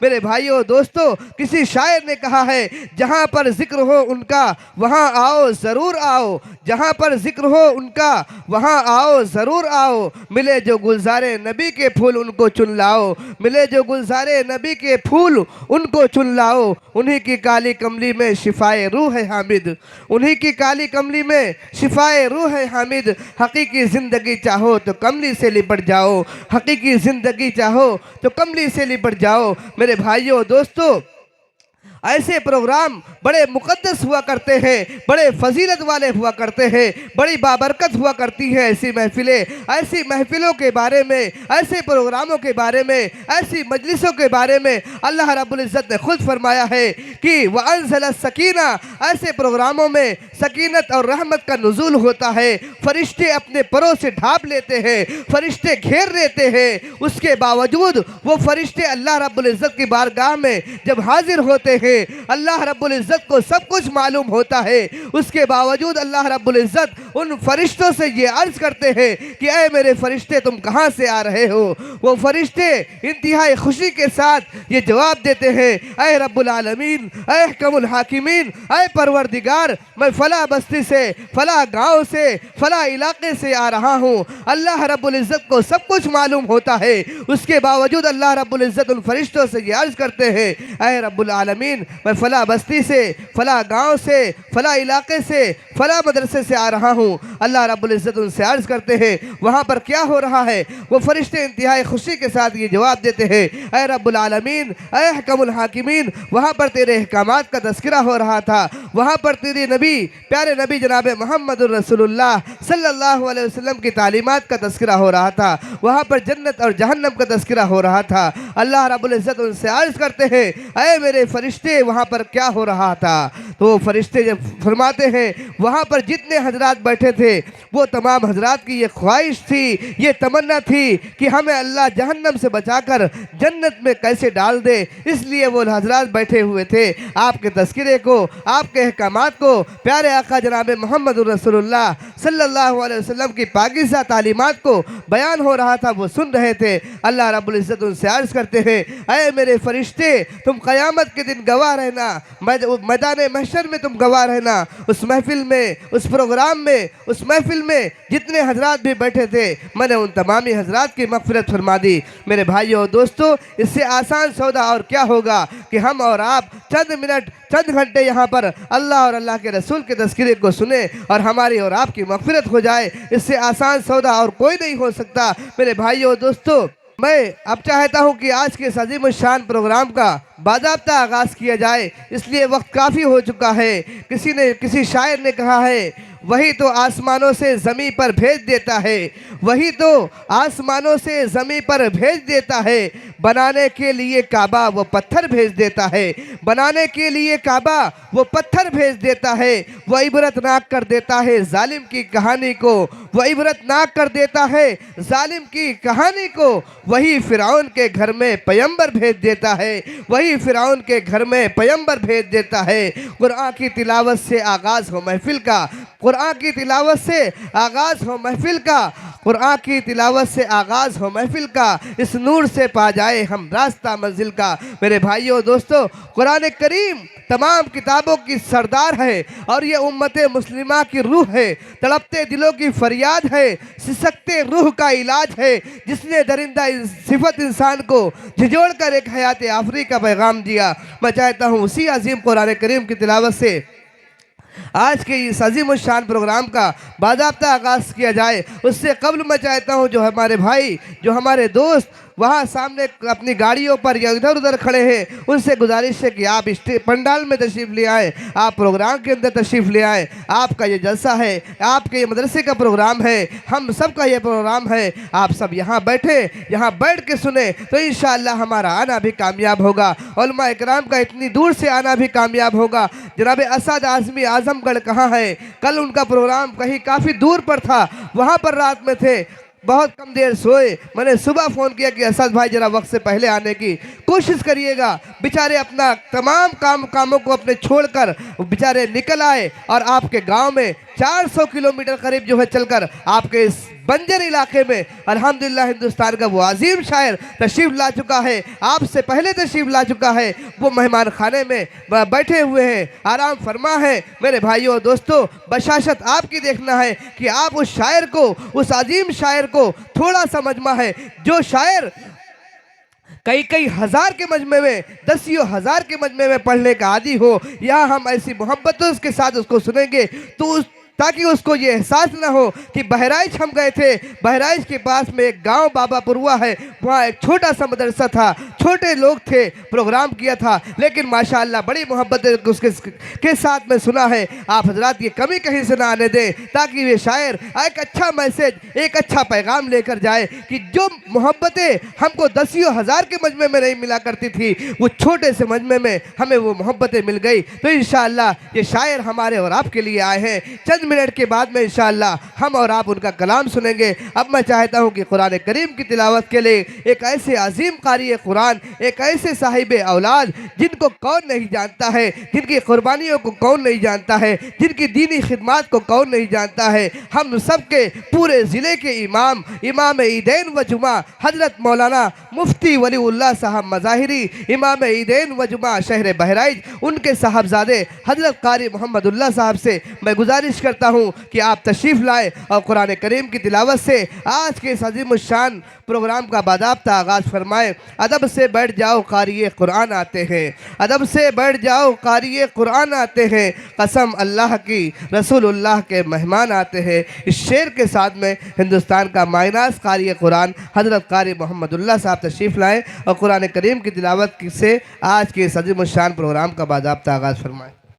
मेरे भाइयों दोस्तों, किसी शायर ने कहा है, जहाँ पर जिक्र हो उनका वहाँ आओ ज़रूर आओ, जहाँ पर जिक्र हो उनका वहाँ आओ ज़रूर आओ, मिले जो गुलजारे नबी के फूल उनको चुन लाओ, मिले जो गुलजारे नबी के फूल उनको चुन लाओ, उन्हीं की काली कमली में शिफाए रूह है हामिद, उन्हीं की काली कमली में शिफाए रूह है हामिद। हकीकी ज़िंदगी चाहो तो कमली से लिपट जाओ, हकीकी ज़िंदगी चाहो तो कमली से लिपट जाओ। मेरे भाइयों दोस्तों, ऐसे प्रोग्राम बड़े मुकद्दस हुआ करते हैं, बड़े फजीलत वाले हुआ करते हैं, बड़ी बाबरकत हुआ करती है ऐसी महफिलें। ऐसी महफिलों के बारे में, ऐसे प्रोग्रामों के बारे में, ऐसी मजलिसों के बारे में अल्लाह रब्बुल इज़्ज़त ने खुद फरमाया है कि वअंज़ल सकीना, ऐसे प्रोग्रामों में सकीनत और रहमत का नुज़ूल होता है। फरिश्ते अपने परों से ढांप लेते हैं, फरिश्ते घेर लेते हैं, उसके बावजूद वो फरिश्ते अल्लाह रब्बुल इज़्ज़त की बारगाह में जब हाजिर होते हैं, अल्लाह रब्बुल इज़्ज़त को सब कुछ मालूम होता है। उसके बावजूद अल्लाह रब्बुल इज़्ज़त उन फरिश्तों से ये अर्ज करते हैं कि ऐ मेरे फरिश्ते तुम कहाँ से आ रहे हो। वो फरिश्ते इंतहाई खुशी के साथ ये जवाब देते हैं, ऐ रब्बुल आलमीन, ऐ अहकमुल हाकिमीन, ऐ परवरदिगार, मैं फला बस्ती से, फला गाँव से, फला इलाके से आ रहा हूँ। अल्लाह रब्बुल इज़्ज़त को सब कुछ मालूम होता है। उसके बावजूद अल्लाह रब्बुल इज़्ज़त उन फरिश्तों से ये अर्ज करते हैं, ऐ रब्बुल आलमीन, मैं फला बस्ती से, फला गांव से, फला इलाके से, फला मदरसे से आ रहा हूँ। अल्लाह रब्बुल इज़्ज़त उनसे अर्ज करते हैं वहाँ पर क्या हो रहा है। वो फरिश्ते इंतहाई खुशी के साथ ये जवाब देते हैं, ऐ रब्बुल आलमीन, ऐ अहकमुल हाकिमीन, वहाँ पर तेरे अहकामात का तज़किरा हो रहा था, वहाँ पर तेरे नबी, प्यारे नबी जनाब मोहम्मदुर रसूलुल्लाह सल्लल्लाहु अलैहि वसल्लम की तालीमात का तज़किरा हो रहा था, वहाँ पर जन्नत और जहन्नम का तज़किरा हो रहा था। अल्लाह रब्बुल इज़्ज़त उनसे अर्ज करते हैं, ऐ मेरे फरिश्ते वहाँ पर क्या हो रहा था। तो फरिश्ते जब फरमाते हैं, वहाँ पर जितने हजरात बैठे थे वो तमाम हजरात की ये ख्वाहिश थी, ये तमन्ना थी कि हमें अल्लाह जहन्नम से बचाकर जन्नत में कैसे डाल दे। इसलिए वो हजरात बैठे हुए थे, आपके तज़किरे को, आपके अहकामात को, प्यारे आका जनाब मोहम्मद रसूलुल्लाह सल्लल्लाहु अलैहि वसल्लम की पाकीज़ा तालीमात को बयान हो रहा था, वो सुन रहे थे। अल्लाह रब्बुल इज़्ज़त उनसे अर्ज़ करते हैं, ऐ मेरे फरिश्ते तुम क़यामत के दिन गवाह रहना, मैदान महशर में तुम गवाह रहना। उस महफिल में, उस प्रोग्राम में, उस महफिल में जितने हजरात भी बैठे थे, मैंने उन तमामी हजरात की मग़फ़िरत फरमा दी। मेरे भाइयों और दोस्तों, इससे आसान सौदा और क्या होगा कि हम और आप चंद मिनट, चंद घंटे यहाँ पर अल्लाह और अल्लाह के रसूल के तज़किरे को सुने और हमारी और आपकी मग़फ़िरत हो जाए। इससे आसान सौदा और कोई नहीं हो सकता। मेरे भाइयों और दोस्तों, मैं अब चाहता हूं कि आज के इस अज़ीम शान प्रोग्राम का बाज़ाब्ता आगाज़ किया जाए, इसलिए वक्त काफ़ी हो चुका है। किसी शायर ने कहा है, वही तो आसमानों से ज़मीं पर भेज देता है, वही तो आसमानों से ज़मीं पर भेज देता है, बनाने के लिए काबा वो पत्थर भेज देता है, बनाने के लिए काबा वो पत्थर भेज देता है। वह इबरतनाक कर देता है जालिम की कहानी को, वह इबरतनाक कर देता है जालिम की कहानी को। वही फ़िरऔन के घर में पैगंबर भेज देता है, वही फ़िरऔन के घर में पैगंबर भेज देता है। कुरान की तिलावत से आगाज़ हो महफिल का, कुरान की तिलावत से आगाज़ हो महफिल का, कुरान की तिलावत से आगाज़ हो महफिल का, इस नूर से पा जाए हम रास्ता मंजिल का। मेरे भाइयों दोस्तों, कुरान करीम तमाम किताबों की सरदार है और ये उम्मत मुस्लिमा की रूह है, तड़पते दिलों की फरियाद है, सिसकते रूह का इलाज है, जिसने दरिंदा सिफत इंसान को झिझोड़ कर एक हयात आफरी का पैगाम दिया। मैं चाहता हूँ उसी अजीम कुरान करीम की तिलावत से आज के इस अजीम शान प्रोग्राम का बाज़ाब्ता आगाज़ किया जाए। उससे कबल मैं चाहता हूँ जो हमारे भाई, जो हमारे दोस्त वहाँ सामने अपनी गाड़ियों पर या इधर उधर खड़े हैं, उनसे गुजारिश है कि आप पंडाल में तशरीफ़ ले आएँ, आप प्रोग्राम के अंदर तशरीफ़ ले आएँ। आपका ये जलसा है, आपके ये मदरसे का प्रोग्राम है, हम सब का ये प्रोग्राम है। आप सब यहाँ बैठे, यहाँ बैठ के सुने तो इंशाअल्लाह हमारा आना भी कामयाब होगा, उलमा इकराम का इतनी दूर से आना भी कामयाब होगा। जनाब असद आज़मी आज़मगढ़ कहाँ है? कल उनका प्रोग्राम कहीं काफ़ी दूर पर था, वहाँ पर रात में थे, बहुत कम देर सोए। मैंने सुबह फ़ोन किया कि असद भाई ज़रा वक्त से पहले आने की कोशिश करिएगा। बेचारे अपना तमाम कामों को अपने छोड़कर बेचारे निकल आए और आपके गांव में 400 किलोमीटर करीब जो है चलकर आपके इस बंजर इलाके में अल्हम्दुलिल्लाह हिंदुस्तान का वो अजीम शायर तशरीफ़ ला चुका है, आपसे पहले तशरीफ़ ला चुका है। वो मेहमान खाने में बैठे हुए हैं, आराम फरमा है। मेरे भाइयों और दोस्तों, बशाशत आपकी देखना है कि आप उस शायर को, उस अजीम शायर को थोड़ा समझना है, जो शायर कई कई हज़ार के मजमे में, दसियों हज़ार के मजमे में पढ़ने का आदी हो। यहाँ हम ऐसी मोहब्बतों के साथ उसको सुनेंगे तो ताकि उसको ये एहसास ना हो कि बहराइच हम गए थे, बहराइच के पास में एक गांव बाबापुरवा है, वहाँ एक छोटा सा मदरसा था, छोटे लोग थे, प्रोग्राम किया था, लेकिन माशाअल्लाह बड़ी मोहब्बत उसके के साथ में सुना है। आप हजरात ये कमी कहीं से ना आने दें, ताकि वे शायर एक अच्छा मैसेज, एक अच्छा पैगाम लेकर जाए कि जो मोहब्बतें हमको दसियों हज़ार के मजमे में नहीं मिला करती थी, वो छोटे से मजमे में हमें वो मोहब्बतें मिल गई। तो इंशाअल्लाह ये शायर हमारे और आपके लिए आए हैं। चंद मिनट के बाद में इंशाअल्लाह हम और आप उनका कलाम सुनेंगे। अब मैं चाहता हूं कि कुरान करीम की तिलावत के लिए एक ऐसे अजीम कारी कुरान, एक ऐसे साहिब औलाद जिनको कौन नहीं जानता है, जिनकी कुर्बानियों को कौन नहीं जानता है, जिनकी दीनी खिदमत को कौन नहीं जानता है, हम सबके पूरे ज़िले के इमाम, इमाम ईदैन व जुमा हज़रत मौलाना मुफ्ती वलीउल्लाह साहब मज़ाहिरी, इमाम ईदैन व जुमा शहर बहराइच, उनके साहबजादे हज़रत कारी मोहम्मदुल्लाह साहब से मैं गुजारिश करता हूँ कि आप तशरीफ़ लाएँ और कुरान करीम की तिलावत से आज के इस अज़ीमुश्शान प्रोग्राम का बादाब्ता आगाज़ फरमाएँ। अदब से बैठ जाओ कारी कुरान आते हैं, अदब से बैठ जाओ कारी कुरान आते हैं, कसम अल्लाह की रसूलुल्लाह के मेहमान आते हैं। इस शेर के साथ में हिंदुस्तान का मायनास कारी कुरान हज़रत कारी मोहम्मदुल्लाह साहब तशरीफ़ लाएँ और कुरान करीम की तिलावत से आज के इस अज़ीमुश्शान प्रोग्राम का बादाब्ता आगाज़ फरमाएँ।